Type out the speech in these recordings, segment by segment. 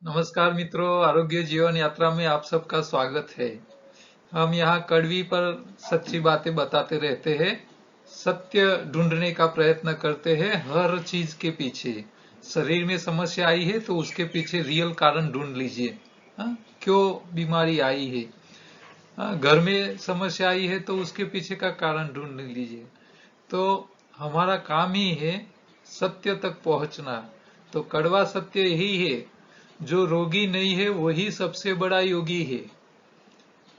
नमस्कार मित्रों, आरोग्य जीवन यात्रा में आप सबका स्वागत है। हम यहाँ कड़वी पर सच्ची बातें बताते रहते हैं, सत्य ढूंढने का प्रयत्न करते हैं हर चीज के पीछे। शरीर में समस्या आई है तो उसके पीछे रियल कारण ढूंढ लीजिए। हाँ, क्यों बीमारी आई है। हाँ, घर में समस्या आई है तो उसके पीछे का कारण ढूंढ लीजिए। तो हमारा काम ही है सत्य तक पहुंचना। तो कड़वा सत्य यही है, जो रोगी नहीं है वही सबसे बड़ा योगी है।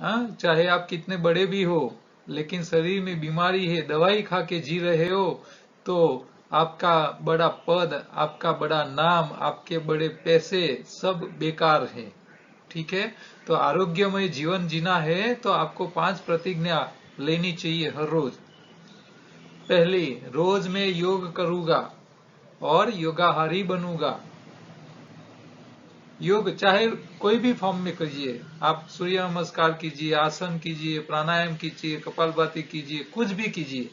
हाँ, चाहे आप कितने बड़े भी हो, लेकिन शरीर में बीमारी है, दवाई खा के जी रहे हो, तो आपका बड़ा पद, आपका बड़ा नाम, आपके बड़े पैसे सब बेकार है। ठीक है। तो आरोग्यमय जीवन जीना है तो आपको 5 प्रतिज्ञा लेनी चाहिए हर रोज। पहली, रोज मैं योग करूंगा और योगाहारी बनूंगा। योग चाहे कोई भी फॉर्म में कीजिए, आप सूर्य नमस्कार कीजिए, आसन कीजिए, प्राणायाम कीजिए, कपालभाति कीजिए, कुछ भी कीजिए।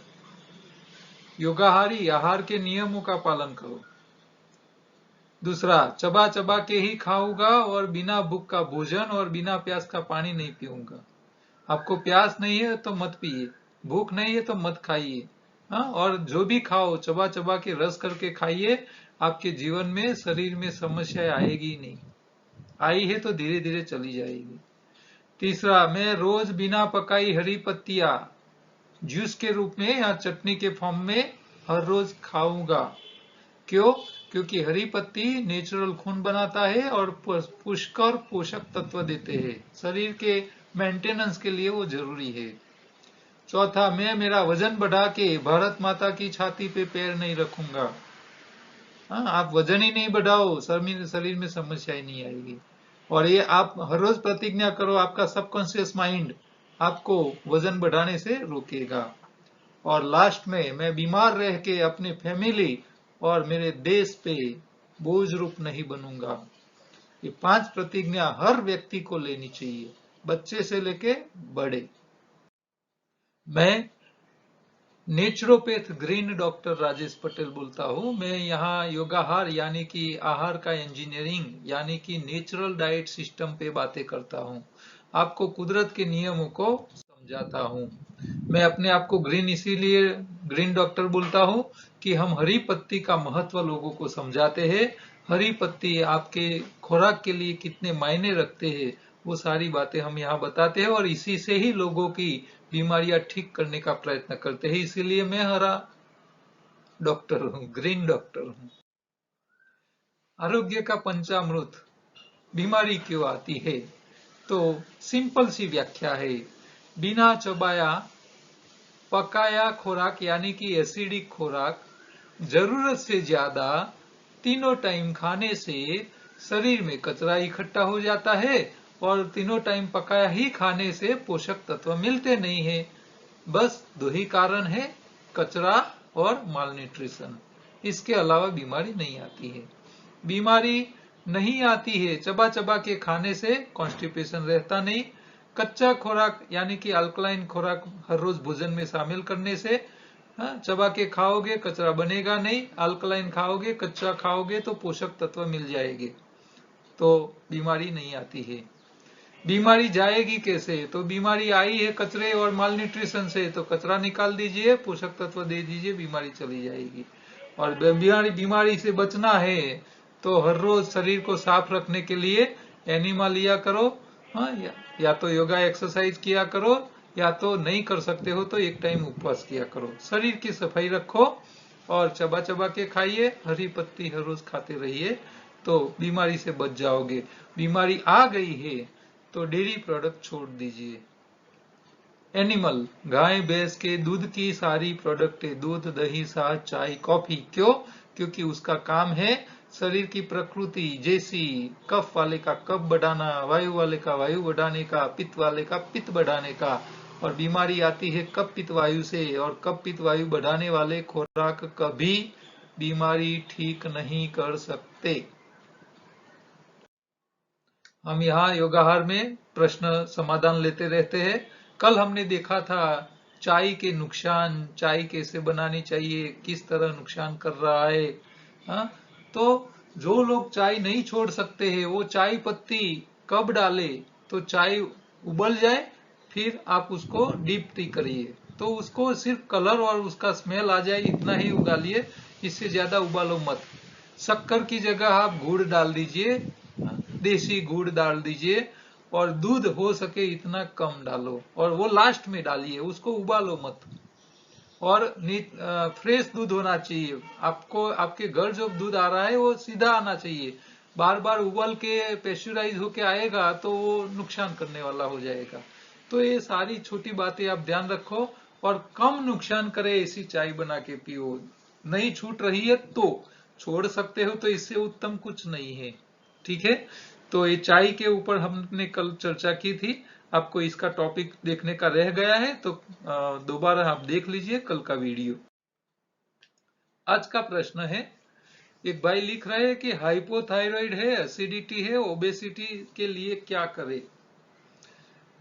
योगाहारी, आहार के नियमों का पालन करो। दूसरा, चबा चबा के ही खाऊंगा और बिना भूख का भोजन और बिना प्यास का पानी नहीं पीऊंगा। आपको प्यास नहीं है तो मत पिए, भूख नहीं है तो मत खाइए। हाँ, और जो भी खाओ चबा चबा के रस करके खाइए। आपके जीवन में शरीर में समस्या आएगी ही नहीं, आई है तो धीरे धीरे चली जाएगी। तीसरा, मैं रोज बिना पकाई हरी पत्तियां जूस के रूप में या चटनी के फॉर्म में हर रोज खाऊंगा। क्यों? क्योंकि हरी पत्ती नेचुरल खून बनाता है और पुष्कर पोषक तत्व देते हैं, शरीर के मेंटेनेंस के लिए वो जरूरी है। चौथा, मैं मेरा वजन बढ़ा के भारत माता की छाती पे पैर नहीं रखूंगा। हाँ, आप वजन ही नहीं बढ़ाओ, शरीर में समस्या ही नहीं आएगी। और ये आप हर रोज प्रतिज्ञा करो, आपका सबकॉन्शियस माइंड आपको वजन बढ़ाने से रोकेगा। और लास्ट में, मैं बीमार रह के अपनी फैमिली और मेरे देश पे बोझ रूप नहीं बनूंगा। ये 5 प्रतिज्ञा हर व्यक्ति को लेनी चाहिए, बच्चे से लेके बड़े। मैं naturopath green doctor Rajesh Patel बोलता हूँ। मैं यहाँ योगाहार यानी कि आहार का इंजीनियरिंग यानी कि नेचुरल डाइट सिस्टम पे बातें करता हूँ, आपको कुदरत के नियमों को समझाता हूँ। मैं अपने आप को ग्रीन इसीलिए ग्रीन डॉक्टर बोलता हूँ कि हम हरी पत्ती का महत्व लोगों को समझाते हैं। हरी पत्ती आपके खुराक के लिए कितने मायने रखते हैं, वो सारी बातें हम यहाँ बताते हैं और इसी से ही लोगों की बीमारियां ठीक करने का प्रयत्न करते हैं। इसीलिए मैं हरा डॉक्टर हूँ, ग्रीन डॉक्टर हूँ। आरोग्य का पंचामृत, बीमारी क्यों आती है? तो सिंपल सी व्याख्या है, बिना चबाया पकाया खुराक यानी कि एसिडिक खुराक जरूरत से ज्यादा तीनों टाइम खाने से शरीर में कचरा इकट्ठा हो जाता है और तीनों टाइम पकाया ही खाने से पोषक तत्व मिलते नहीं है। बस दो ही कारण है, कचरा और मालन्यूट्रिशन। इसके अलावा बीमारी नहीं आती है। बीमारी नहीं आती है चबा चबा के खाने से, कॉन्स्टिपेशन रहता नहीं। कच्चा खुराक यानी कि अल्कलाइन खुराक हर रोज भोजन में शामिल करने से, हाँ, चबा के खाओगे कचरा बनेगा नहीं, अल्कलाइन खाओगे कच्चा खाओगे तो पोषक तत्व मिल जाएंगे, तो बीमारी नहीं आती है। बीमारी जाएगी कैसे? तो बीमारी आई है कचरे और मालन्यूट्रिशन से, तो कचरा निकाल दीजिए, पोषक तत्व दे दीजिए, बीमारी चली जाएगी। और बीमारी से बचना है तो हर रोज शरीर को साफ रखने के लिए एनिमा लिया करो। हाँ, या तो योगा एक्सरसाइज किया करो, या तो नहीं कर सकते हो तो एक टाइम उपवास किया करो। शरीर की सफाई रखो और चबा चबा के खाइए, हरी पत्ती हर रोज खाते रहिए, तो बीमारी से बच जाओगे। बीमारी आ गई है तो डेयरी प्रोडक्ट छोड़ दीजिए। एनिमल, गाय भैंस के दूध की सारी प्रोडक्ट है, दूध दही शहद चाय कॉफी। क्यों? क्योंकि उसका काम है शरीर की प्रकृति जैसी कफ वाले का कफ बढ़ाना, वायु वाले का वायु बढ़ाने का, पित्त वाले का पित्त बढ़ाने का। और बीमारी आती है कफ पित्त वायु से, और कफ पित्त वायु बढ़ाने वाले खुराक कभी बीमारी ठीक नहीं कर सकते। हम यहाँ योगाहार में प्रश्न समाधान लेते रहते हैं। कल हमने देखा था चाय के नुकसान, चाय कैसे बनानी चाहिए, किस तरह नुकसान कर रहा है। हाँ, तो जो लोग चाय नहीं छोड़ सकते हैं वो चाय पत्ती कब डाले, तो चाय उबल जाए फिर आप उसको डीप टी करिए, तो उसको सिर्फ कलर और उसका स्मेल आ जाए इतना ही उगालिए, इससे ज्यादा उबालो मत। शक्कर की जगह आप गुड़ डाल दीजिए, देसी गुड़ डाल दीजिए, और दूध हो सके इतना कम डालो, और वो लास्ट में डालिए, उसको उबालो मत। और फ्रेश दूध होना चाहिए आपको, आपके घर जो दूध आ रहा है वो सीधा आना चाहिए। बार बार उबल के पेस्चराइज होके आएगा तो वो नुकसान करने वाला हो जाएगा। तो ये सारी छोटी बातें आप ध्यान रखो, और कम नुकसान करे ऐसी चाय बना के पियो। नहीं छूट रही है तो छोड़ सकते हो, तो इससे उत्तम कुछ नहीं है। ठीक है, तो ये चाय के ऊपर हमने कल चर्चा की थी। आपको इसका टॉपिक देखने का रह गया है तो दोबारा आप देख लीजिए कल का वीडियो। आज का प्रश्न है, एक भाई लिख रहे हैं कि हाइपोथायराइड है, एसिडिटी है, ओबेसिटी के लिए क्या करें।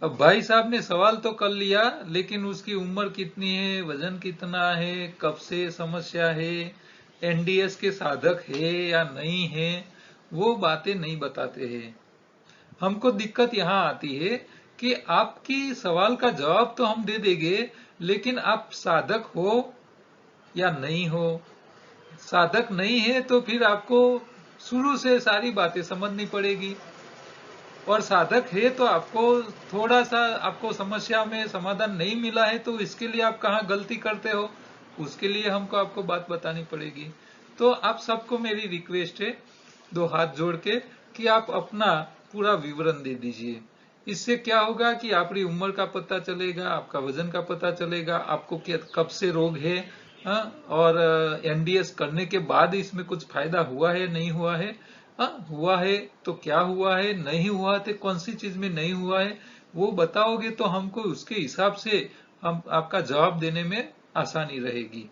अब भाई साहब ने सवाल तो कर लिया, लेकिन उसकी उम्र कितनी है, वजन कितना है, कब से समस्या है, एनडीएस के साधक है या नहीं है, वो बातें नहीं बताते हैं। हमको दिक्कत यहाँ आती है कि आपकी सवाल का जवाब तो हम दे देंगे, लेकिन आप साधक हो या नहीं हो। साधक नहीं है तो फिर आपको शुरू से सारी बातें समझनी पड़ेगी, और साधक है तो आपको थोड़ा सा आपको समस्या में समाधान नहीं मिला है तो इसके लिए आप कहाँ गलती करते हो, उसके लिए हमको आपको बात बतानी पड़ेगी। तो आप सबको मेरी रिक्वेस्ट है, दो हाथ जोड़ के, कि आप अपना पूरा विवरण दे दीजिए। इससे क्या होगा कि आपकी उम्र का पता चलेगा, आपका वजन का पता चलेगा, आपको कब से रोग है, और एनडीएस करने के बाद इसमें कुछ फायदा हुआ है नहीं हुआ है, हुआ है तो क्या हुआ है, नहीं हुआ तो कौन सी चीज में नहीं हुआ है, वो बताओगे तो हमको उसके हिसाब से हम आपका जवाब देने में आसानी रहेगी।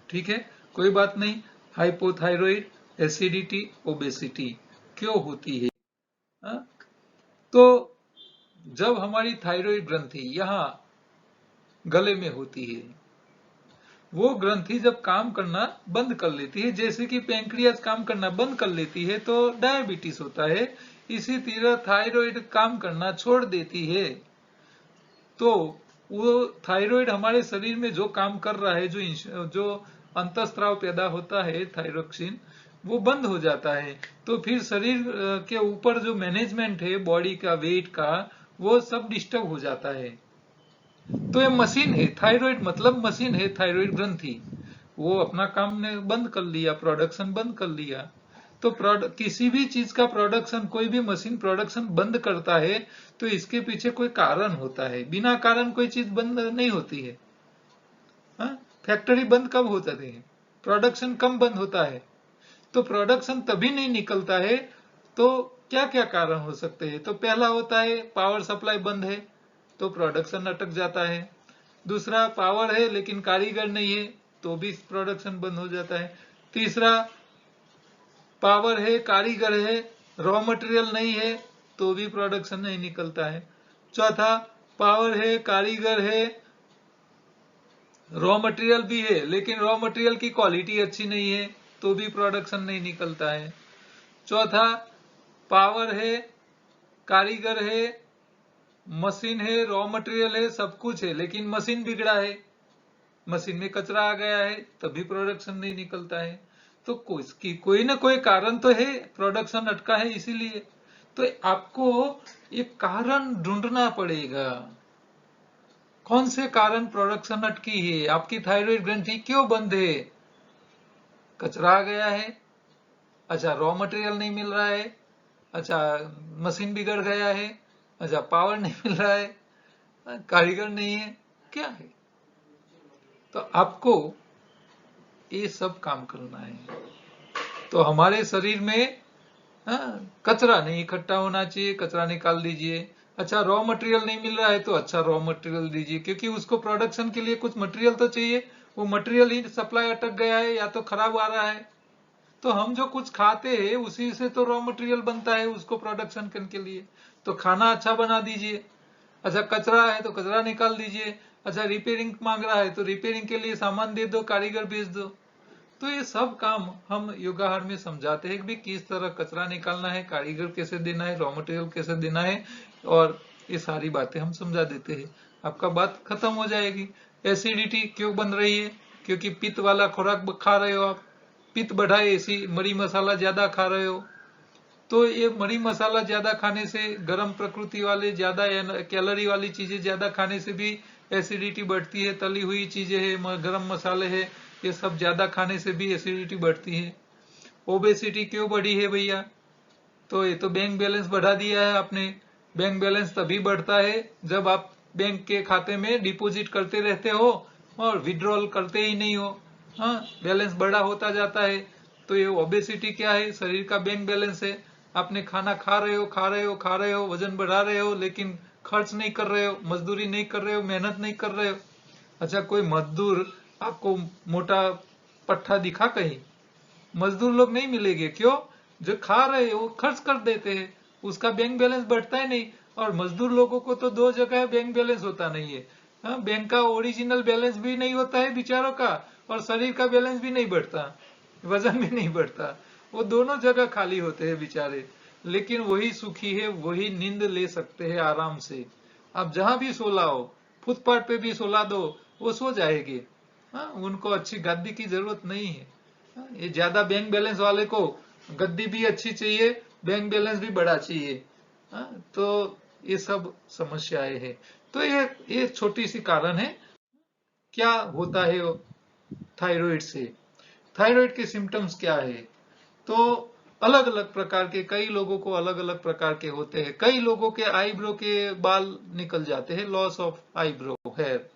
ठीक है, कोई बात नहीं। हाइपोथायराइड, एसिडिटी, ओबेसिटी क्यों होती है? हा? तो जब हमारी थायराइड ग्रंथि यहाँ गले में होती है, वो ग्रंथि जब काम करना बंद कर लेती है, जैसे कि पैंक्रियाज काम करना बंद कर लेती है तो डायबिटीज होता है, इसी तरह थायराइड काम करना छोड़ देती है तो वो थायराइड हमारे शरीर में जो काम कर रहा है, जो अंतःस्राव पैदा होता है थायरोक्सिन, वो बंद हो जाता है। तो फिर शरीर के ऊपर जो मैनेजमेंट है बॉडी का, वेट का, वो सब डिस्टर्ब हो जाता है। तो ये मशीन है, थायराइड मतलब मशीन है, थायराइड ग्रंथि वो अपना काम ने बंद कर लिया, प्रोडक्शन बंद कर लिया। तो किसी भी चीज का प्रोडक्शन, कोई भी मशीन प्रोडक्शन बंद करता है तो इसके पीछे कोई कारण होता है, बिना कारण कोई चीज बंद नहीं होती है। फैक्ट्री बंद कब होता है, प्रोडक्शन कब बंद होता है, तो प्रोडक्शन तभी नहीं निकलता है। तो क्या क्या कारण हो सकते हैं? तो पहला होता है पावर सप्लाई बंद है तो प्रोडक्शन अटक जाता है। दूसरा, पावर है लेकिन कारीगर नहीं है तो भी प्रोडक्शन बंद हो जाता है। तीसरा, पावर है, कारीगर है, रॉ मटेरियल नहीं है तो भी प्रोडक्शन नहीं निकलता है। चौथा, पावर है, कारीगर है, रॉ मटेरियल भी है लेकिन रॉ मटेरियल की क्वालिटी अच्छी नहीं है तो भी प्रोडक्शन नहीं निकलता है। चौथा, पावर है, कारीगर है, मशीन है, रॉ मटेरियल है, सब कुछ है, लेकिन मशीन बिगड़ा है, मशीन में कचरा आ गया है, तभी प्रोडक्शन नहीं निकलता है। तो कोई ना कोई कारण तो है, प्रोडक्शन अटका है इसीलिए। तो आपको एक कारण ढूंढना पड़ेगा, कौन से कारण प्रोडक्शन अटकी है, आपकी थायराइड ग्रंथि क्यों बंद है? कचरा आ गया है, अच्छा रॉ मटेरियल नहीं मिल रहा है, अच्छा मशीन बिगड़ गया है, अच्छा पावर नहीं मिल रहा है, कारीगर नहीं है, क्या है? तो आपको ये सब काम करना है। तो हमारे शरीर में कचरा नहीं इकट्ठा होना चाहिए, कचरा निकाल दीजिए। अच्छा रॉ मटेरियल नहीं मिल रहा है तो अच्छा रॉ मटेरियल दीजिए, क्योंकि उसको प्रोडक्शन के लिए कुछ मटेरियल तो चाहिए, वो मटेरियल ही सप्लाई अटक गया है या तो खराब आ रहा है। तो हम जो कुछ खाते हैं उसी से तो रॉ मटेरियल बनता है उसको प्रोडक्शन करने के लिए। तो खाना अच्छा बना दीजिए। अच्छा कचरा है तो कचरा निकाल दीजिए। अच्छा रिपेयरिंग मांग रहा है तो रिपेयरिंग के लिए सामान दे दो, कारीगर भेज दो। तो ये सब काम हम योगाहार में समझाते हैं कि किस तरह कचरा निकालना है, कारीगर कैसे देना है, रॉ मटेरियल कैसे देना है, और ये सारी बातें हम समझा देते हैं। आपका बात खत्म हो जाएगी। एसिडिटी क्यों बन रही है? क्योंकि पित्त वाला खुराक खा रहे हो आप, पित्त बढ़ाए ऐसी मरी मसाला ज्यादा खा रहे हो। तो ये मरी मसाला ज्यादा खाने से, गर्म प्रकृति वाले ज्यादा कैलोरी वाली चीजें ज्यादा खाने से भी एसिडिटी बढ़ती है। तली हुई चीजें है, गर्म मसाले है, ये सब ज्यादा खाने से भी एसिडिटी बढ़ती है। ओबेसिटी क्यों बढ़ी है भैया? तो ये तो बैंक बैलेंस बढ़ा दिया है आपने। बैंक बैलेंस तभी बढ़ता है जब आप बैंक के खाते में डिपॉजिट करते रहते हो और विड्रॉल करते ही नहीं हो। हाँ, बैलेंस बड़ा होता जाता है। तो ये ओबेसिटी क्या है? शरीर का बैंक बैलेंस है। आपने खाना खा रहे हो, खा रहे हो, खा रहे हो, वजन बढ़ा रहे हो, लेकिन खर्च नहीं कर रहे हो, मजदूरी नहीं कर रहे हो, मेहनत नहीं कर रहे हो। अच्छा, कोई मजदूर आपको मोटा पट्टा दिखा कहीं? मजदूर लोग नहीं मिलेंगे। क्यों? जो खा रहे हैं वो खर्च कर देते हैं, उसका बैंक बैलेंस बढ़ता ही नहीं। और मजदूर लोगों को तो दो जगह बैंक बैलेंस होता नहीं है। हाँ, बैंक का ओरिजिनल बैलेंस भी नहीं होता है बेचारों का, और शरीर का बैलेंस भी नहीं बढ़ता, वजन भी नहीं बढ़ता। वो दोनों जगह खाली होते हैं बेचारे। लेकिन वही सुखी है, वही नींद ले सकते हैं आराम से। आप जहां भी सोला हो, फुटपाथ पे भी सोला दो, वो सो जाएंगे। हाँ, उनको अच्छी गद्दी की जरूरत नहीं है। हाँ, ये ज्यादा बैंक बैलेंस वाले को गद्दी भी अच्छी चाहिए, बैंक बैलेंस भी बड़ा चाहिए। हाँ, तो ये सब समस्याएं हैं। तो ये छोटी सी कारण है क्या होता है थायराइड से। थायराइड के सिम्टम्स क्या है? तो अलग अलग प्रकार के, कई लोगों को अलग अलग प्रकार के होते हैं। कई लोगों के आईब्रो के बाल निकल जाते हैं, loss of eyebrow hair.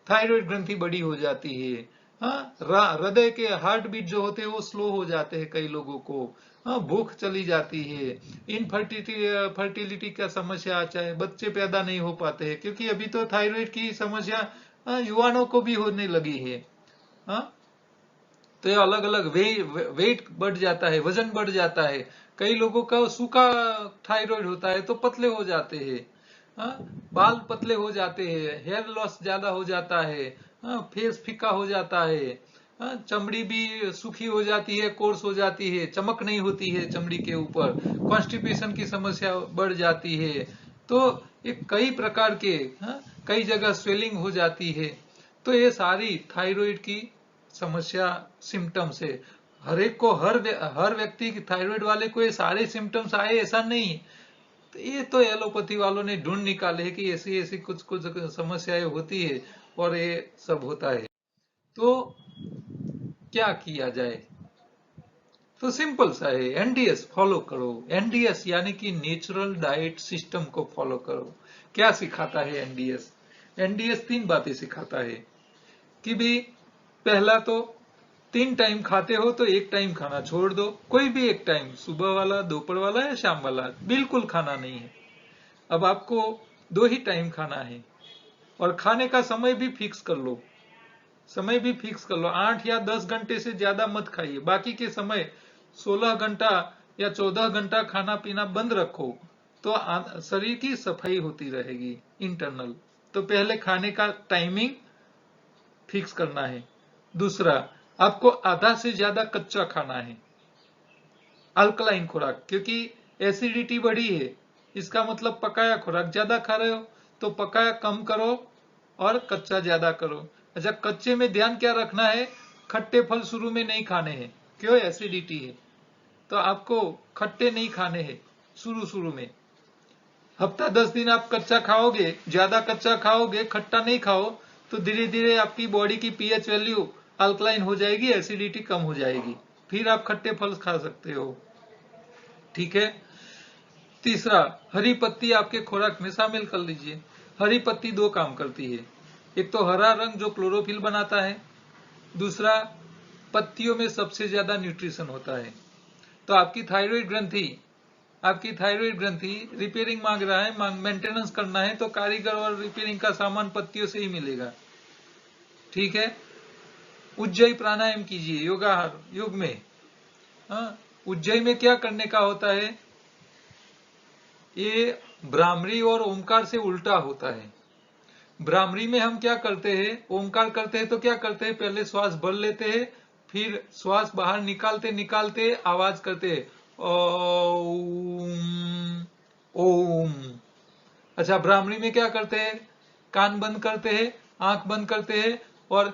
Thyroid ग्रंथि बड़ी हो जाती है। हाँ, हृदय के हार्ट बीट जो होते हैं वो स्लो हो जाते हैं कई लोगों को। हाँ, भूख चली जाती है। फर्टिलिटी का समस्या आता है, बच्चे पैदा नहीं हो पाते हैं, क्योंकि अभी तो थायराइड की समस्या युवाओं को भी होने लगी है। हाँ, तो ये अलग अलग वेट बढ़ जाता है, वजन बढ़ जाता है। कई लोगों का सूखा थायराइड होता है तो पतले हो जाते हैं। हाँ, बाल पतले हो जाते हैं, हेयर लॉस ज्यादा हो जाता है। हाँ, फेस फीका हो जाता है। हाँ, चमड़ी भी सूखी हो जाती है, कोर्स हो जाती है, चमक नहीं होती है चमड़ी के ऊपर। कॉन्स्टिपेशन की समस्या बढ़ जाती है। तो ये कई प्रकार के, हाँ, कई जगह स्वेलिंग हो जाती है। तो ये सारी थायराइड की समस्या सिम्टम्स है। हर एक को, हर व्यक्ति थायराइड वाले को ये सारे सिम्टम्स आए ऐसा नहीं है। तो ये तो एलोपैथी वालों ने ढूंढ निकाले है कि ऐसी ऐसी कुछ कुछ समस्याएं होती है और ये सब होता है। तो क्या किया जाए? तो सिंपल सा है, एनडीएस फॉलो करो। एनडीएस यानी कि नेचुरल डाइट सिस्टम को फॉलो करो। क्या सिखाता है एनडीएस? एनडीएस तीन बातें सिखाता है कि भी पहला तो 3 टाइम खाते हो तो एक टाइम खाना छोड़ दो। कोई भी एक टाइम, सुबह वाला, दोपहर वाला या शाम वाला, बिल्कुल खाना नहीं है। अब आपको 2 ही टाइम खाना है, और खाने का समय भी फिक्स कर लो। समय भी फिक्स कर लो, 8 या 10 घंटे से ज्यादा मत खाइए। बाकी के समय 16 घंटा या 14 घंटा खाना पीना बंद रखो, तो शरीर की सफाई होती रहेगी इंटरनल। तो पहले खाने का टाइमिंग फिक्स करना है। दूसरा, आपको आधा से ज्यादा कच्चा खाना है, अल्कलाइन खुराक, क्योंकि एसिडिटी बढ़ी है। इसका मतलब पकाया खुराक ज्यादा खा रहे हो, तो पकाया कम करो और कच्चा ज्यादा करो। अच्छा, कच्चे में ध्यान क्या रखना है? खट्टे फल शुरू में नहीं खाने हैं। क्यों? एसिडिटी है, तो आपको खट्टे नहीं खाने हैं शुरू शुरू में। हफ्ता 10 दिन आप कच्चा खाओगे, ज्यादा कच्चा खाओगे, खट्टा नहीं खाओ, तो धीरे धीरे आपकी बॉडी की पीएच वैल्यू अल्कलाइन हो जाएगी, एसिडिटी कम हो जाएगी, फिर आप खट्टे फल खा सकते हो। ठीक है। तीसरा, हरी पत्ती आपके खुराक में शामिल कर लीजिए। हरी पत्ती 2 काम करती है। एक तो हरा रंग जो क्लोरोफिल बनाता है, दूसरा पत्तियों में सबसे ज्यादा न्यूट्रिशन होता है। तो आपकी थायराइड ग्रंथि रिपेयरिंग मांग रहा है, मेंटेनेंस करना है, तो कारीगर और रिपेयरिंग का सामान पत्तियों से ही मिलेगा। ठीक है। उज्जयी प्राणायाम कीजिए योगाहार योग में। हाँ, उज्जयी में क्या करने का होता है? ये ब्राह्मरी और ओमकार से उल्टा होता है। ब्राह्मरी में हम क्या करते हैं? ओमकार करते हैं तो क्या करते हैं? पहले श्वास भर लेते हैं, फिर श्वास बाहर निकालते निकालते आवाज करते ओम ओम। अच्छा, ब्राह्मणी में क्या करते हैं? कान बंद करते हैं, आंख बंद करते हैं और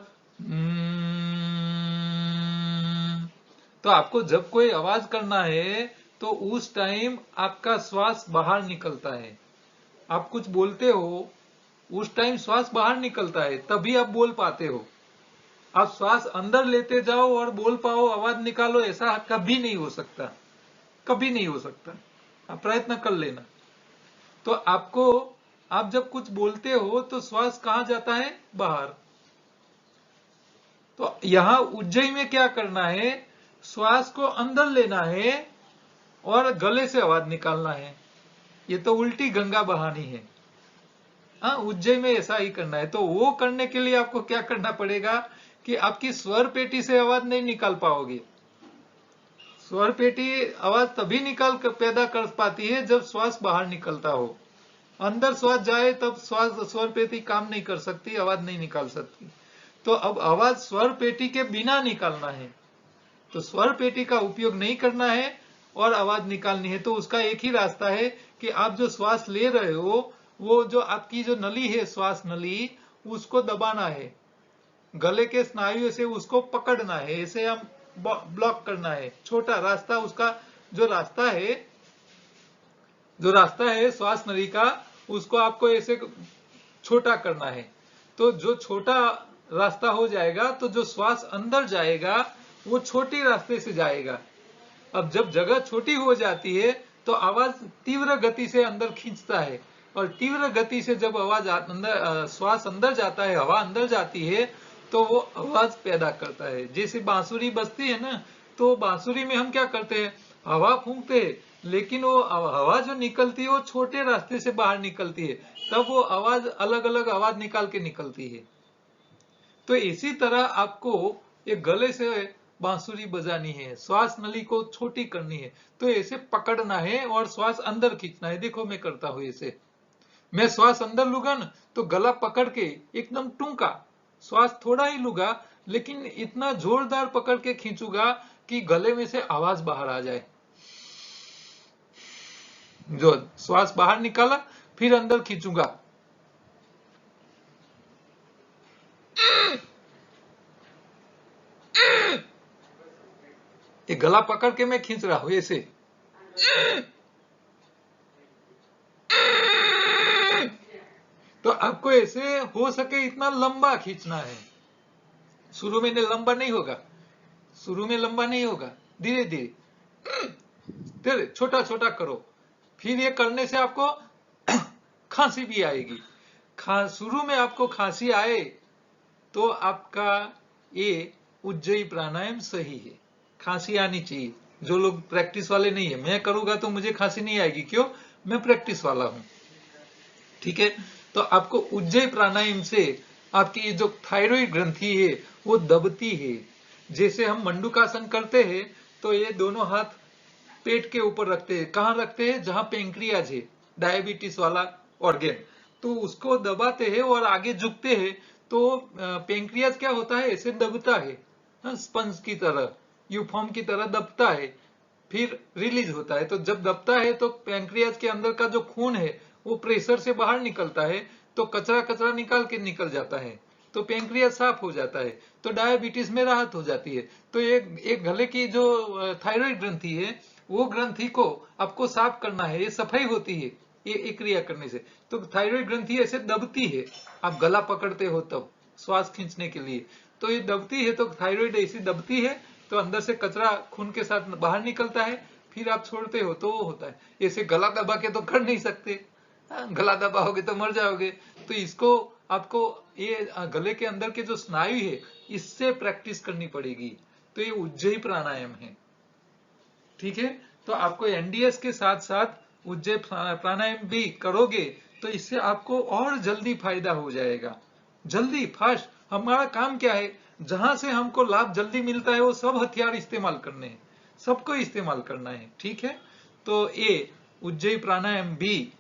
तो आपको जब कोई आवाज करना है तो उस टाइम आपका श्वास बाहर निकलता है। आप कुछ बोलते हो उस टाइम श्वास बाहर निकलता है, तभी आप बोल पाते हो। आप श्वास अंदर लेते जाओ और बोल पाओ, आवाज निकालो, ऐसा कभी नहीं हो सकता, कभी नहीं हो सकता। आप प्रयत्न कर लेना। तो आपको, आप जब कुछ बोलते हो तो श्वास कहां जाता है? बाहर। तो यहां उज्जयी में क्या करना है? श्वास को अंदर लेना है और गले से आवाज निकालना है। ये तो उल्टी गंगा बहानी है। हाँ, उज्जयी में ऐसा ही करना है। तो वो करने के लिए आपको क्या करना पड़ेगा कि आपकी स्वर पेटी से आवाज नहीं निकाल पाओगे। स्वर पेटी आवाज तभी निकाल कर पैदा कर पाती है जब श्वास बाहर निकलता हो। अंदर श्वास जाए तब स्वर पेटी काम नहीं कर सकती, आवाज नहीं निकाल सकती। तो अब आवाज स्वर पेटी के बिना निकालना है, तो स्वर पेटी का उपयोग नहीं करना है और आवाज निकालनी है। तो उसका एक ही रास्ता है कि आप जो श्वास ले रहे हो, वो जो आपकी जो नली है, श्वास नली, उसको दबाना है, गले के स्नायुओं से उसको पकड़ना है, इसे हम ब्लॉक करना है। छोटा रास्ता, उसका जो रास्ता है श्वास नली का, उसको आपको ऐसे छोटा करना है। तो जो छोटा रास्ता हो जाएगा तो जो श्वास अंदर जाएगा वो छोटी रास्ते से जाएगा। अब जब जगह छोटी हो जाती है तो आवाज तीव्र गति से अंदर खींचता है, और तीव्र गति से जब आवाज अंदर, श्वास अंदर जाता है, हवा अंदर जाती है, तो वो आवाज पैदा करता है। जैसे बांसुरी बजती है ना, तो बांसुरी में हम क्या करते हैं? हवा फूंकते हैं, लेकिन वो हवा जो निकलती है वो छोटे रास्ते से बाहर निकलती है, तब वो आवाज अलग अलग आवाज निकाल के निकलती है। तो इसी तरह आपको एक गले से बांसुरी बजानी है, श्वास नली को छोटी करनी है, तो ऐसे पकड़ना है और श्वास अंदर खींचना है। देखो मैं करता हूं ऐसे, मैं श्वास अंदर लूंगा ना तो गला पकड़ के एकदम टूंका, श्वास थोड़ा ही लूंगा लेकिन इतना जोरदार पकड़ के खींचूंगा कि गले में से आवाज बाहर आ जाए। जो श्वास बाहर निकाला फिर अंदर खींचूंगा, ये गला पकड़ के मैं खींच रहा हूं ऐसे। तो आपको ऐसे हो सके इतना लंबा खींचना है। शुरू में लंबा नहीं होगा, शुरू में लंबा नहीं होगा, धीरे धीरे छोटा छोटा करो। फिर ये करने से आपको खांसी भी आएगी। शुरू में आपको खांसी आए तो आपका ये उज्जयी प्राणायाम सही है। खांसी आनी चाहिए। जो लोग प्रैक्टिस वाले नहीं है, मैं करूंगा तो मुझे खांसी नहीं आएगी, क्यों? मैं प्रैक्टिस वाला हूं। ठीक है, तो आपको उज्जयी प्राणायाम से आपकी ये जो थायराइड ग्रंथि है वो दबती है। जैसे हम मंडूकासन करते हैं तो ये दोनों हाथ पेट के ऊपर रखते हैं। कहां रखते हैं? जहां पेंक्रियाज है, डायबिटीज वाला ऑर्गेन, तो उसको दबाते हैं और आगे झुकते हैं। तो पेंक्रियाज क्या होता है? ऐसे दबता है, स्पंज की तरह, यूफॉर्म की तरह दबता है, फिर रिलीज होता है। तो जब दबता है तो पेंक्रियाज के अंदर का जो खून है वो प्रेशर से बाहर निकलता है, तो कचरा कचरा निकाल के निकल जाता है, तो पेंक्रियाज साफ हो जाता है, तो डायबिटीज में राहत हो जाती है। तो एक गले की जो थायराइड ग्रंथि है, वो ग्रंथि को आपको साफ करना है, ये सफाई होती है ये क्रिया करने से। तो थायराइड ग्रंथि ऐसे दबती है, आप गला पकड़ते हो तब श्वास खींचने के लिए, तो ये दबती है, तो थायराइड ऐसी दबती है, तो अंदर से कचरा खून के साथ बाहर निकलता है, फिर आप छोड़ते हो तो वो होता है। ऐसे गला दबा के तो कर नहीं सकते, गला दबाओगे तो मर जाओगे। तो इसको आपको ये गले के अंदर के जो स्नायु है इससे प्रैक्टिस करनी पड़ेगी। तो ये उज्जयी प्राणायाम है। ठीक है, तो आपको एनडीएस के साथ साथ उज्जयी प्राणायाम भी करोगे तो इससे आपको और जल्दी फायदा हो जाएगा, जल्दी फास्ट। हमारा काम क्या है? जहां से हमको लाभ जल्दी मिलता है वो सब हथियार इस्तेमाल करने हैं, सबको इस्तेमाल करना है। ठीक है, तो ये उज्जयी प्राणायाम भी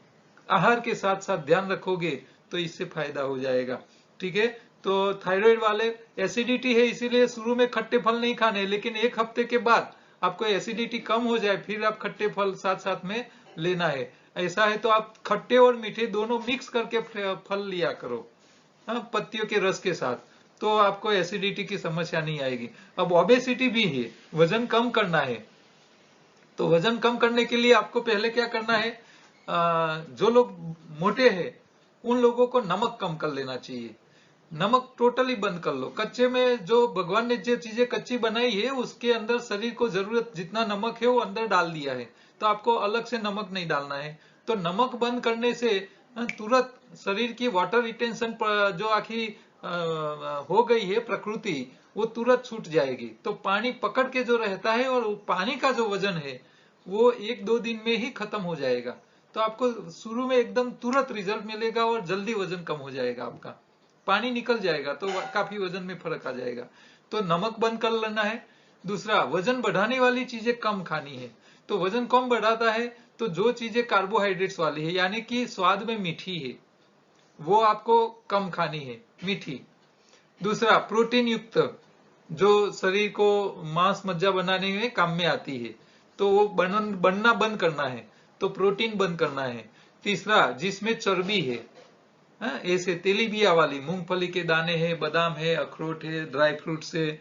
आहार के साथ साथ ध्यान रखोगे तो इससे फायदा हो जाएगा। ठीक है, तो तो थायराइड वाले एसिडिटी है इसीलिए शुरू में खट्टे फल नहीं खाने, लेकिन एक हफ्ते के बाद आपको एसिडिटी कम हो जाए फिर आप खट्टे फल साथ साथ में लेना है। ऐसा है तो आप खट्टे और मीठे दोनों मिक्स करके फल लिया करो, हाँ, पत्तियों के रस के साथ, तो आपको एसिडिटी की समस्या नहीं आएगी। अब ओबेसिटी भी है, वजन कम करना है, तो वजन कम करने के लिए आपको पहले क्या करना है, जो लोग मोटे हैं उन लोगों को नमक कम कर लेना चाहिए। नमक टोटली बंद कर लो। कच्चे में जो भगवान ने जो चीजें कच्ची बनाई है उसके अंदर शरीर को जरूरत जितना नमक है वो अंदर डाल दिया है, तो आपको अलग से नमक नहीं डालना है। तो नमक बंद करने से तुरंत शरीर की वाटर रिटेंशन जो आखिर हो गई है प्रकृति, वो तुरंत छूट जाएगी। तो पानी पकड़ के जो रहता है और पानी का जो वजन है वो 1-2 दिन में ही खत्म हो जाएगा। तो आपको शुरू में एकदम तुरंत रिजल्ट मिलेगा और जल्दी वजन कम हो जाएगा, आपका पानी निकल जाएगा तो काफी वजन में फर्क आ जाएगा। तो नमक बंद कर लेना है। दूसरा, वजन बढ़ाने वाली चीजें कम खानी है। तो वजन कम बढ़ाता है तो जो चीजें कार्बोहाइड्रेट्स वाली है यानी कि स्वाद में मीठी है वो आपको कम खानी है, मीठी। दूसरा, प्रोटीन युक्त जो शरीर को मांस मज्जा बनाने में काम में आती है तो वो बनना बंद करना है, तो प्रोटीन बंद करना है। तीसरा, जिसमें चर्बी है, ऐसे तेलीबिया वाली मूंगफली के दाने हैं, बादाम है, अखरोट है, ड्राई फ्रूट्स है,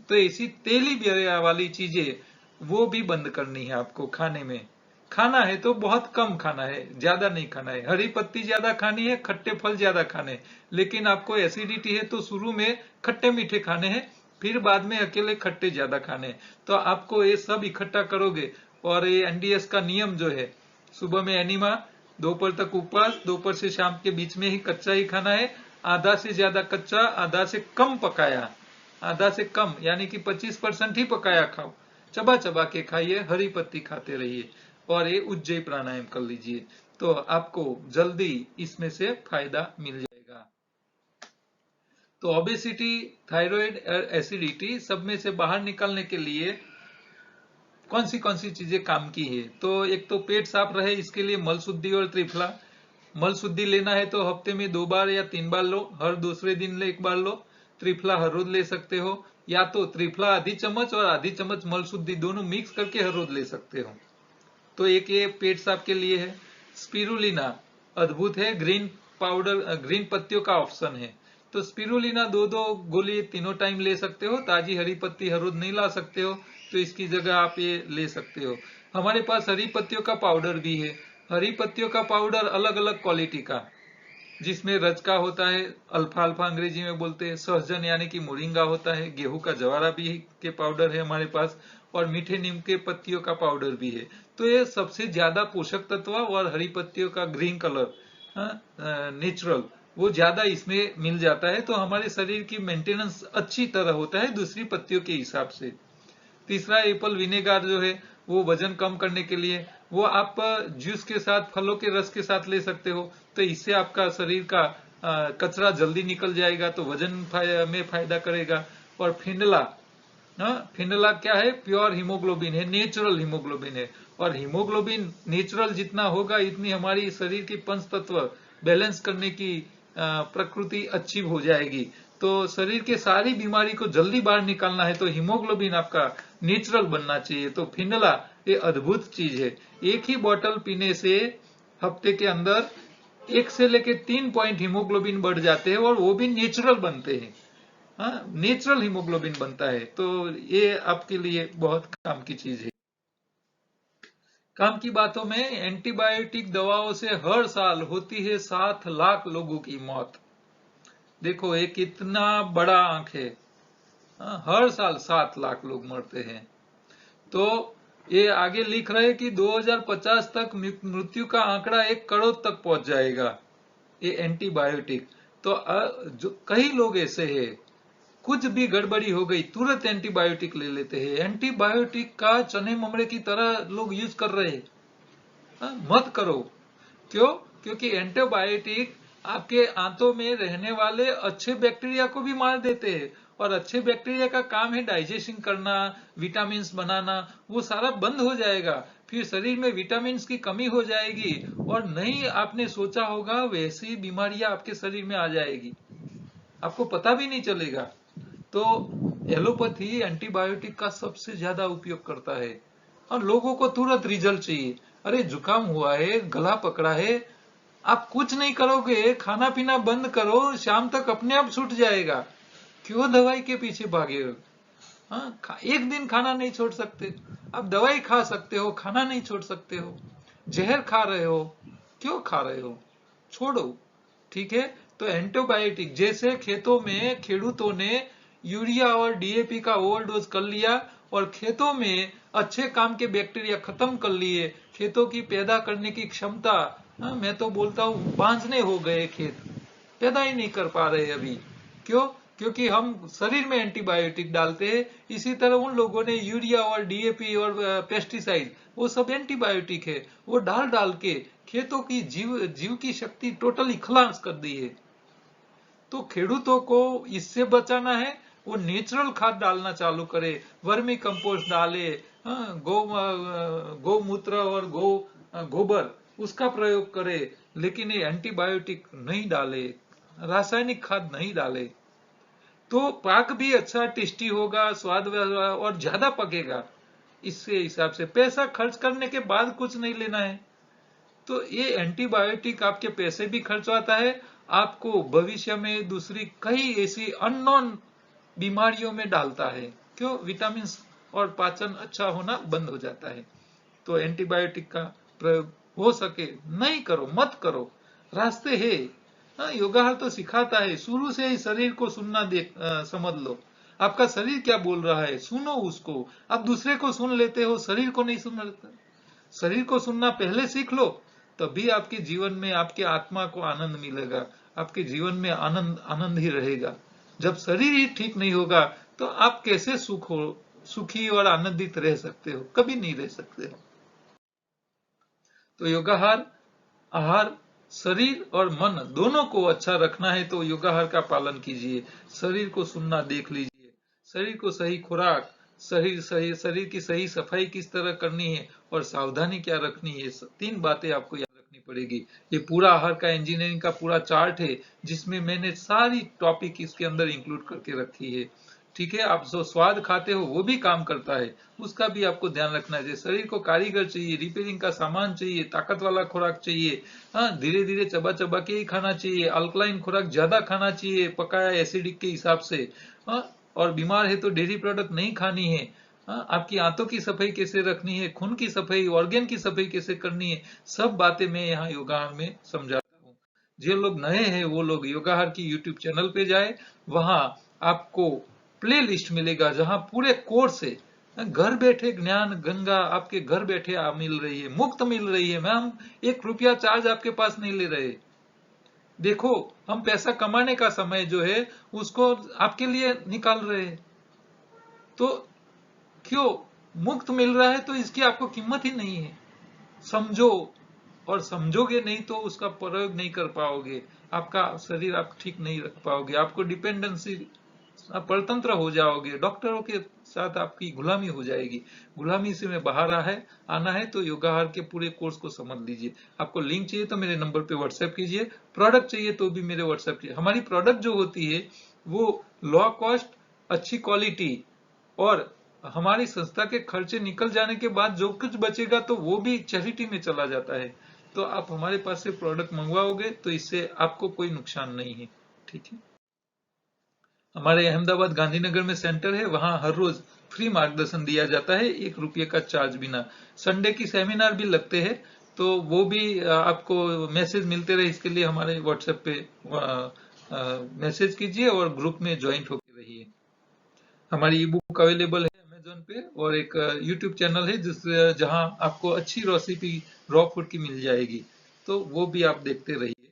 तो ऐसी तेलीबिया वाली चीजें वो भी बंद करनी है आपको खाने में। खाना है तो बहुत कम खाना है, ज्यादा नहीं खाना है। हरी पत्ती ज्यादा खानी है, खट्टे फल ज्यादा खाने हैं। लेकिन आपको एसिडिटी है तो शुरू में खट्टे मीठे खाने हैं, फिर बाद में अकेले खट्टे ज्यादा खाने हैं। तो आपको ये सब इकट्ठा करोगे और ये एनडीएस का नियम जो है, सुबह में एनिमा, दोपहर तक उपवास, दोपहर से शाम के बीच में ही कच्चा ही खाना है, आधा से ज्यादा कच्चा, आधा से कम पकाया, आधा से कम यानी कि 25% ही पकाया खाओ, चबा चबा के खाइए, हरी पत्ती खाते रहिए और ये उज्जयी प्राणायाम कर लीजिए, तो आपको जल्दी इसमें से फायदा मिल जाएगा। तो ओबेसिटी, थायराइड और एसिडिटी सब में से बाहर निकलने के लिए कौन सी चीजें काम की है? तो एक तो पेट साफ रहे इसके लिए मल शुद्धि और त्रिफला। मल शुद्धि लेना है तो हफ्ते में 2 बार या 3 बार लो, हर दूसरे दिन 1 बार लो। त्रिफला हर रोज ले सकते हो, या तो त्रिफला आधी चम्मच और आधी चम्मच मल शुद्धि दोनों मिक्स करके हर रोज ले सकते हो। तो एक ये पेट साफ के लिए है। स्पिरुलिना अद्भुत है, ग्रीन पाउडर, ग्रीन पत्तियों का ऑप्शन है। तो स्पिरुलिना 2-2 गोली तीनों टाइम ले सकते हो। ताजी हरी पत्ती हर रोज नहीं ला सकते हो तो इसकी जगह आप ये ले सकते हो। हमारे पास हरी पत्तियों का पाउडर भी है। हरी पत्तियों का पाउडर अलग अलग क्वालिटी का, जिसमें रजका होता है, अल्फा अल्फा अंग्रेजी में बोलते हैं, सहजन यानी कि मोरिंगा होता है, गेहूं का जवारा भी के पाउडर है हमारे पास, और मीठे नीम के पत्तियों का पाउडर भी है। तो ये सबसे ज्यादा पोषक तत्व और हरी पत्तियों का ग्रीन कलर नेचुरल वो ज्यादा इसमें मिल जाता है, तो हमारे शरीर की मेंटेनेंस अच्छी तरह होता है दूसरी पत्तियों के हिसाब से। तीसरा, एप्पल विनेगर जो है वो वजन कम करने के लिए, वो आप जूस के साथ, फलों के रस के साथ ले सकते हो, तो इससे आपका शरीर का कचरा जल्दी निकल जाएगा तो वजन में फायदा करेगा। और फिनला, फिनला क्या है? प्योर हीमोग्लोबिन है, नेचुरल हीमोग्लोबिन है, और हीमोग्लोबिन नेचुरल जितना होगा इतनी हमारी शरीर की पंच तत्व बैलेंस करने की प्रकृति अच्छी हो जाएगी। तो शरीर के सारी बीमारी को जल्दी बाहर निकालना है तो हीमोग्लोबिन आपका नेचुरल बनना चाहिए। तो फिनला ये अद्भुत चीज है। एक ही बोतल पीने से हफ्ते के अंदर 1 से लेके 3 पॉइंट हीमोग्लोबिन बढ़ जाते हैं और वो भी नेचुरल बनते हैं। हाँ, नेचुरल हीमोग्लोबिन बनता है, तो ये आपके लिए बहुत काम की चीज है। काम की बातों में, एंटीबायोटिक दवाओं से हर साल होती है 7 लाख लोगों की मौत। देखो ये कितना बड़ा आंक है। हर साल 7 लाख लोग मरते हैं। तो ये आगे लिख रहे हैं कि 2050 तक मृत्यु का आंकड़ा 1 करोड़ तक पहुंच जाएगा, ये एंटीबायोटिक। तो जो कई लोग ऐसे हैं, कुछ भी गड़बड़ी हो गई तुरंत एंटीबायोटिक ले लेते हैं। एंटीबायोटिक का चने ममड़े की तरह लोग यूज कर रहे हैं। मत करो। क्यों? क्योंकि एंटीबायोटिक आपके आंतों में रहने वाले अच्छे बैक्टीरिया को भी मार देते हैं, और अच्छे बैक्टीरिया का काम है डाइजेशन करना, विटामिन बनाना, वो सारा बंद हो जाएगा। फिर शरीर में विटामिन की कमी हो जाएगी और नहीं आपने सोचा होगा वैसी बीमारियां आपके शरीर में आ जाएगी। आपको पता भी नहीं चलेगा। तो एलोपैथी एंटीबायोटिक का सबसे ज्यादा उपयोग करता है और लोगों को तुरंत रिजल्ट चाहिए। अरे जुकाम हुआ है, गला पकड़ा है, आप कुछ नहीं करोगे, खाना पीना बंद करो, शाम तक अपने आप छूट जाएगा। क्यों दवाई के पीछे भागे हो? हाँ, एक दिन खाना नहीं छोड़ सकते, आप दवाई खा सकते हो, खाना नहीं छोड़ सकते हो। जहर खा रहे हो, क्यों खा रहे हो? छोड़ो। ठीक है, तो एंटीबायोटिक जैसे खेतों में खेडूतों ने यूरिया और डीएपी का ओवरडोज कर लिया और खेतों में अच्छे काम के बैक्टीरिया खत्म कर लिए, खेतों की पैदा करने की क्षमता, हाँ, मैं तो बोलता हूँ बांझने हो गए, खेत पैदा ही नहीं कर पा रहे अभी। क्यों? क्योंकि हम शरीर में एंटीबायोटिक डालते हैं। इसी तरह उन लोगों ने यूरिया और डीएपी और पेस्टिसाइड, वो सब एंटीबायोटिक है, वो डाल डाल के खेतों की जीव की शक्ति टोटली खलास कर दी है। तो खेडूतों को इससे बचाना है, वो नेचुरल खाद डालना चालू करे, वर्मी कंपोस्ट डाले, हाँ, गौमूत्र और गोबर उसका प्रयोग करे, लेकिन ये एंटीबायोटिक नहीं डाले, रासायनिक खाद नहीं डाले, तो पाक भी अच्छा टेस्टी होगा, स्वाद और ज्यादा पकेगा। इससे हिसाब से पैसा खर्च करने के बाद कुछ नहीं लेना है। तो ये एंटीबायोटिक आपके पैसे भी खर्च आता है, आपको भविष्य में दूसरी कई ऐसी अननोन बीमारियों में डालता है। क्यों? विटामिन और पाचन अच्छा होना बंद हो जाता है। तो एंटीबायोटिक का प्रयोग हो सके नहीं करो, मत करो। रास्ते है, हाँ, योगाहार तो सिखाता है, शुरू से ही शरीर को सुनना समझ लो। आपका शरीर क्या बोल रहा है, सुनो उसको। आप दूसरे को सुन लेते हो, शरीर को नहीं सुन लेते। शरीर को सुनना पहले सीख लो, तभी आपके जीवन में आपके आत्मा को आनंद मिलेगा, आपके जीवन में आनंद आनंद ही रहेगा। जब शरीर ही ठीक नहीं होगा तो आप कैसे सुखी और आनंदित रह सकते हो? कभी नहीं रह सकते हो। तो योगाहार, आहार, शरीर और मन दोनों को अच्छा रखना है तो योगाहार का पालन कीजिए। शरीर को सुनना देख लीजिए, शरीर को सही खुराक, शरीर की सही सफाई किस तरह करनी है और सावधानी क्या रखनी है, तीन बातें आपको याद रखनी पड़ेगी। ये पूरा आहार का इंजीनियरिंग का पूरा चार्ट है, जिसमें मैंने सारी टॉपिक इसके अंदर इंक्लूड करके रखी है। ठीक है, आप जो स्वाद खाते हो वो भी काम करता है, उसका भी आपको ध्यान रखना चाहिए। शरीर को कारीगर चाहिए, रिपेयरिंग का सामान चाहिए, ताकत वाला खुराक चाहिए, हाँ, धीरे धीरे चबा चबा के ही खाना चाहिए, अल्कलाइन खुराक ज्यादा खाना चाहिए पकाया एसिडिक के हिसाब से, हाँ, और बीमार है तो डेयरी प्रोडक्ट नहीं खानी है। हाँ, आपकी आंतों की सफाई कैसे रखनी है, खून की सफाई, ऑर्गेन की सफाई कैसे करनी है, सब बातें मैं यहाँ योगाहार में समझाता हूँ। जो लोग नए हैं वो लोग योगाहार की यूट्यूब चैनल पे जाए, वहां आपको प्ले लिस्ट मिलेगा जहां पूरे कोर्स है। घर बैठे ज्ञान गंगा आपके घर बैठे मिल रही है, मुफ्त मिल रही है। मैम, 1 रुपया चार्ज आपके पास नहीं ले रहे। देखो, हम पैसा कमाने का समय जो है उसको आपके लिए निकाल रहे हैं। तो क्यों? मुफ्त मिल रहा है तो इसकी आपको कीमत ही नहीं है। समझो, और समझोगे नहीं तो उसका प्रयोग नहीं कर पाओगे, आपका शरीर आप ठीक नहीं रख पाओगे, आपको डिपेंडेंसी, परतंत्र हो जाओगे, डॉक्टरों के साथ आपकी गुलामी हो जाएगी। गुलामी से में बाहर आना है तो योगाहार के पूरे कोर्स को समझ लीजिए। आपको लिंक चाहिए तो मेरे नंबर पे व्हाट्सएप कीजिए, प्रोडक्ट चाहिए तो भी मेरे व्हाट्सएप कीजिए। हमारी प्रोडक्ट जो होती है वो लो कॉस्ट, अच्छी क्वालिटी, और हमारी संस्था के खर्चे निकल जाने के बाद जो कुछ बचेगा तो वो भी चैरिटी में चला जाता है। तो आप हमारे पास से प्रोडक्ट मंगवाओगे तो इससे आपको कोई नुकसान नहीं है। ठीक है, हमारे अहमदाबाद गांधीनगर में सेंटर है, वहां हर रोज फ्री मार्गदर्शन दिया जाता है, 1 रुपये का चार्ज बिना। संडे की सेमिनार भी लगते हैं, तो वो भी आपको मैसेज मिलते रहे, इसके लिए हमारे व्हाट्सएप पे मैसेज कीजिए और ग्रुप में ज्वाइंट होकर रहिए। हमारी ई बुक अवेलेबल है अमेजोन पे, और एक यूट्यूब चैनल है जहां आपको अच्छी रेसिपी रॉ फूड की मिल जाएगी, तो वो भी आप देखते रहिए।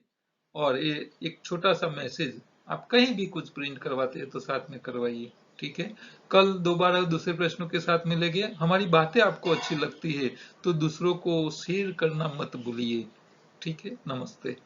और ये एक छोटा सा मैसेज, आप कहीं भी कुछ प्रिंट करवाते हैं तो साथ में करवाइए। ठीक है, कल दोबारा दूसरे प्रश्नों के साथ मिलेंगे। हमारी बातें आपको अच्छी लगती है तो दूसरों को शेयर करना मत भूलिए। ठीक है, नमस्ते।